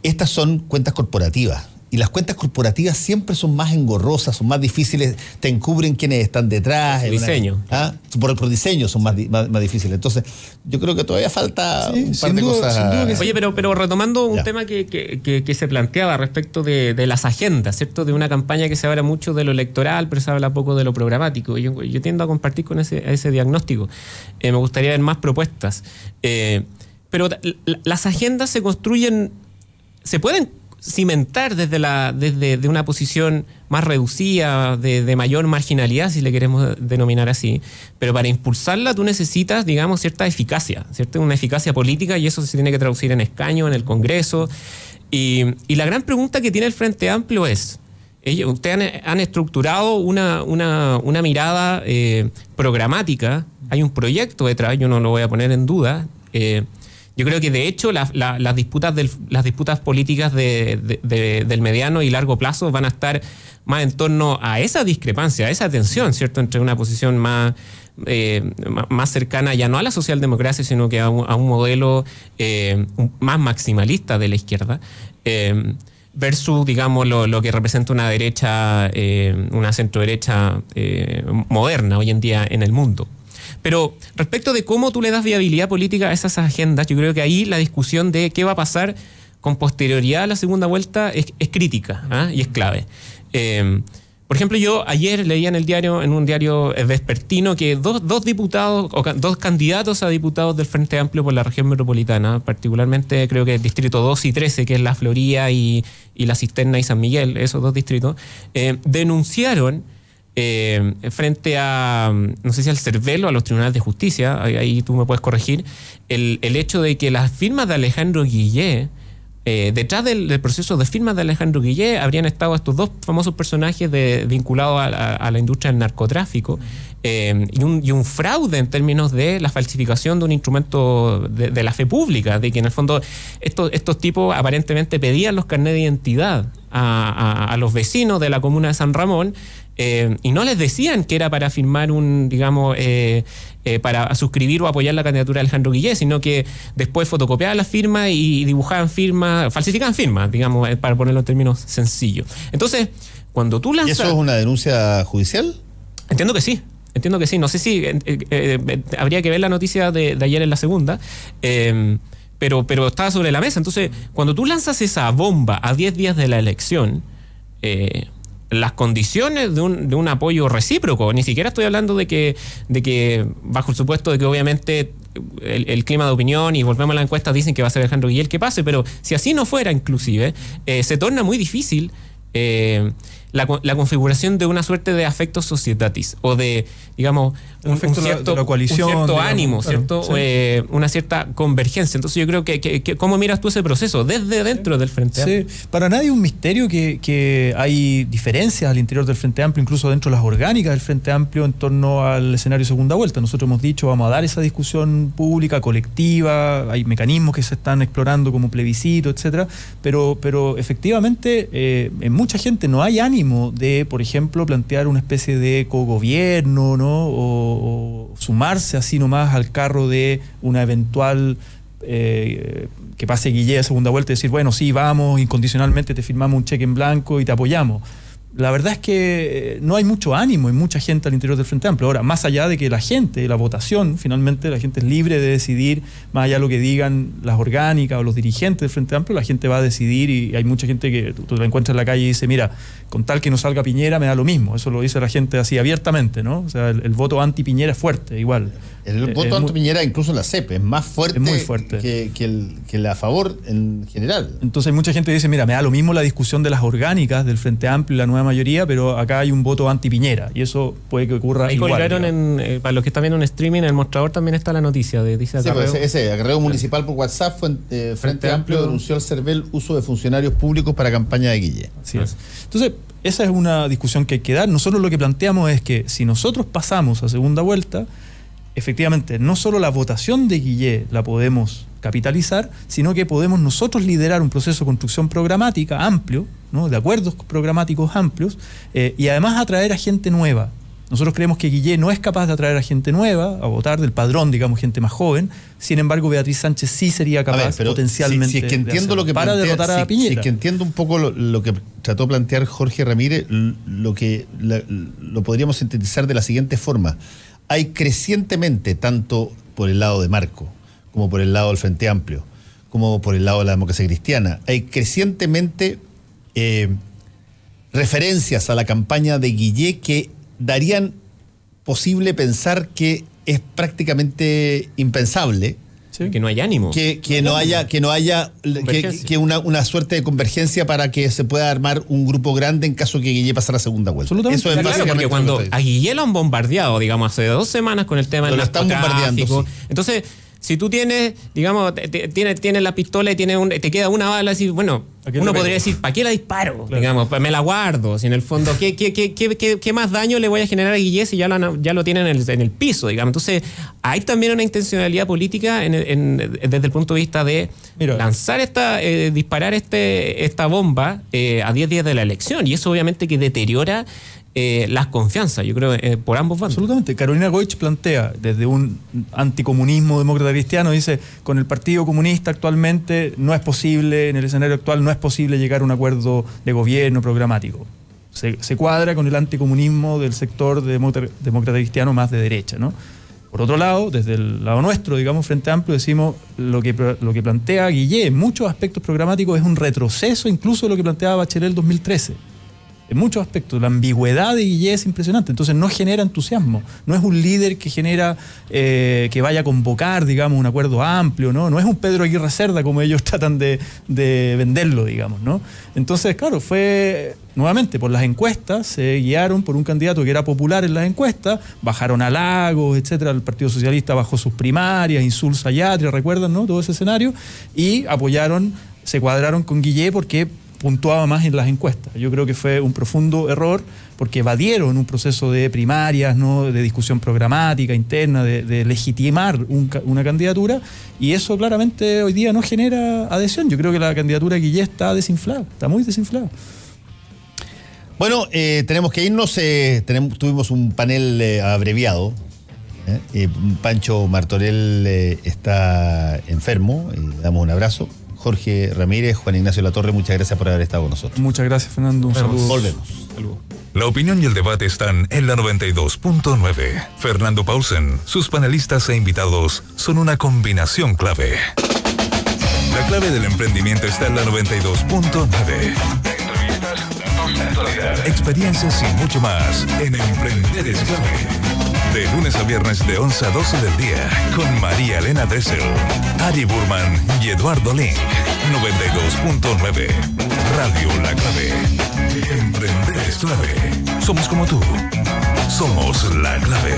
Estas son cuentas corporativas. Y las cuentas corporativas siempre son más engorrosas, son más difíciles, te encubren quiénes están detrás. Diseño. Por diseño son más difíciles. Entonces, yo creo que todavía falta un par de cosas. Oye, pero retomando un tema que se planteaba respecto de las agendas, ¿cierto? De una campaña que se habla mucho de lo electoral, pero se habla poco de lo programático. Yo tiendo a compartir con ese diagnóstico. Me gustaría ver más propuestas. Pero las agendas se construyen, se pueden cimentar desde una posición más reducida, de mayor marginalidad, si le queremos denominar así, pero para impulsarla tú necesitas, digamos, cierta eficacia, ¿cierto? Una eficacia política, y eso se tiene que traducir en escaño, en el Congreso. Y la gran pregunta que tiene el Frente Amplio es, ustedes han estructurado una mirada programática, hay un proyecto detrás, yo no lo voy a poner en duda. Yo creo que de hecho las disputas políticas del mediano y largo plazo van a estar más en torno a esa discrepancia, a esa tensión, ¿cierto?, entre una posición más cercana ya no a la socialdemocracia, sino que a un modelo más maximalista de la izquierda, versus, digamos, lo que representa una derecha, una centro-derecha moderna hoy en día en el mundo. Pero respecto de cómo tú le das viabilidad política a esas agendas, yo creo que ahí la discusión de qué va a pasar con posterioridad a la segunda vuelta es crítica, y es clave. Por ejemplo, yo ayer leía en un diario vespertino que dos diputados, o dos candidatos a diputados del Frente Amplio por la región metropolitana, particularmente creo que el distrito 2 y 13, que es La Florida y La Cisterna y San Miguel, esos dos distritos, denunciaron frente a, no sé si al CERVEL o a los tribunales de justicia, ahí tú me puedes corregir, el hecho de que las firmas de Alejandro Guillé, detrás del proceso de firmas de Alejandro Guillé habrían estado estos dos famosos personajes vinculados a la industria del narcotráfico, y un fraude en términos de la falsificación de un instrumento de la fe pública, de que en el fondo estos tipos aparentemente pedían los carnets de identidad a los vecinos de la comuna de San Ramón, y no les decían que era para firmar para suscribir o apoyar la candidatura de Alejandro Guillé, sino que después fotocopiaban las firmas y dibujaban firmas, falsificaban firmas, digamos, para ponerlo en términos sencillos. Entonces, cuando tú lanzas... ¿Y eso es una denuncia judicial? Entiendo que sí. No sé si habría que ver la noticia de ayer en La Segunda, pero estaba sobre la mesa. Entonces, cuando tú lanzas esa bomba a 10 días de la elección, las condiciones de un apoyo recíproco, ni siquiera estoy hablando de que bajo el supuesto de que obviamente el clima de opinión, y volvemos a la encuesta, dicen que va a ser Alejandro Guillé el que pase, pero si así no fuera inclusive, se torna muy difícil la configuración de una suerte de affecto societatis, o de, digamos, un cierto ánimo, claro, ¿cierto? Sí. Una cierta convergencia. Entonces yo creo que ¿cómo miras tú ese proceso desde dentro del Frente Amplio? Sí. Para nadie es un misterio que hay diferencias al interior del Frente Amplio, incluso dentro de las orgánicas del Frente Amplio, en torno al escenario segunda vuelta. Nosotros hemos dicho, vamos a dar esa discusión pública, colectiva, hay mecanismos que se están explorando como plebiscito, etcétera, pero efectivamente en mucha gente no hay ánimo de, por ejemplo, plantear una especie de cogobierno, ¿no? O sumarse así nomás al carro de una eventual que pase Guillé a segunda vuelta y decir, bueno, sí, vamos, incondicionalmente te firmamos un cheque en blanco y te apoyamos. La verdad es que no hay mucho ánimo en mucha gente al interior del Frente Amplio. Ahora, más allá de que la gente, la votación, finalmente la gente es libre de decidir, más allá de lo que digan las orgánicas o los dirigentes del Frente Amplio, la gente va a decidir, y hay mucha gente que tú la encuentras en la calle y dice, mira, con tal que no salga Piñera me da lo mismo. Eso lo dice la gente así abiertamente, ¿no? O sea, el voto anti-Piñera es fuerte, igual. El voto anti-Piñera, incluso en la CEP, es más fuerte, muy fuerte. que el a favor en general. Entonces hay mucha gente que dice, mira, me da lo mismo la discusión de las orgánicas del Frente Amplio y la nueva una mayoría, pero acá hay un voto anti-Piñera y eso puede que ocurra ahí igual. Colgaron para los que están viendo en streaming, en el mostrador también está la noticia de dice Acarreo. Sí, pues Acarreo Municipal por WhatsApp, Frente Amplio denunció al CERVEL uso de funcionarios públicos para campaña de Guille. Así es. Entonces, esa es una discusión que hay que dar. Nosotros lo que planteamos es que si nosotros pasamos a segunda vuelta, efectivamente, no solo la votación de Guillé la podemos capitalizar, sino que podemos nosotros liderar un proceso de construcción programática amplio, ¿no? De acuerdos programáticos amplios, y además atraer a gente nueva. Nosotros creemos que Guillé no es capaz de atraer a gente nueva a votar del padrón, digamos, gente más joven. Sin embargo, Beatriz Sánchez sí sería capaz potencialmente si es que entiendo lo que para plantea, derrotar a Piñera. Si es que entiendo un poco lo que trató de plantear Jorge Ramírez, lo podríamos sintetizar de la siguiente forma. Hay crecientemente, tanto por el lado de Marco, como por el lado del Frente Amplio, como por el lado de la democracia cristiana, hay crecientemente referencias a la campaña de Guillé que darían posible pensar que es prácticamente impensable. Sí. Que no haya ánimo. Que no haya una suerte de convergencia para que se pueda armar un grupo grande en caso que Guillé pasara a segunda vuelta. Eso es claro, porque cuando a Guillé lo han bombardeado, digamos, hace 2 semanas con el tema del narcotráfico. Sí. Entonces, si tú tienes, digamos, tienes la pistola y te queda una bala, y bueno, uno podría decir, ¿para qué la disparo? Claro. Digamos, me la guardo. Si en el fondo, ¿qué más daño le voy a generar a Guillé si ya lo tienen en el piso, digamos? Entonces, hay también una intencionalidad política desde el punto de vista de lanzar disparar esta bomba a 10 días de la elección. Y eso obviamente que deteriora las confianzas, yo creo, por ambos bandos. Absolutamente. Carolina Goich plantea desde un anticomunismo demócrata cristiano, dice, con el Partido Comunista actualmente no es posible, en el escenario actual no es posible llegar a un acuerdo de gobierno programático. Se cuadra con el anticomunismo del sector demócrata cristiano más de derecha, ¿no? Por otro lado, desde el lado nuestro, digamos, Frente Amplio, decimos lo que plantea Guillé en muchos aspectos programáticos es un retroceso incluso de lo que planteaba Bachelet en 2013. En muchos aspectos, la ambigüedad de Guillé es impresionante, entonces no genera entusiasmo, no es un líder que genera que vaya a convocar, digamos, un acuerdo amplio, no es un Pedro Aguirre Cerda como ellos tratan de venderlo, digamos, ¿no? Entonces, claro, fue nuevamente por las encuestas, se guiaron por un candidato que era popular en las encuestas, bajaron a Lagos, etcétera, el Partido Socialista bajó sus primarias, Insulza y Atria, recuerdan, ¿no? Todo ese escenario, y se cuadraron con Guillé porque puntuaba más en las encuestas. Yo creo que fue un profundo error porque evadieron un proceso de primarias, ¿no? De discusión programática interna, de legitimar una candidatura, y eso claramente hoy día no genera adhesión. Yo creo que la candidatura de Guillé está desinflada, está muy desinflada. Bueno, tenemos que irnos. Tuvimos un panel abreviado. Pancho Martorell está enfermo, le damos un abrazo. Jorge Ramírez, Juan Ignacio Latorre, muchas gracias por haber estado con nosotros. Muchas gracias, Fernando. Un saludo. Volvemos. Saludos. La opinión y el debate están en la 92.9. Fernando Paulsen, sus panelistas e invitados son una combinación clave. La clave del emprendimiento está en la 92.9. Experiencias y mucho más en Emprender es Clave. De lunes a viernes de 11 a 12 del día con María Elena Dressel, Ari Burman y Eduardo Link. 92.9 Radio La Clave. Emprender es Clave. Somos como tú. Somos La Clave.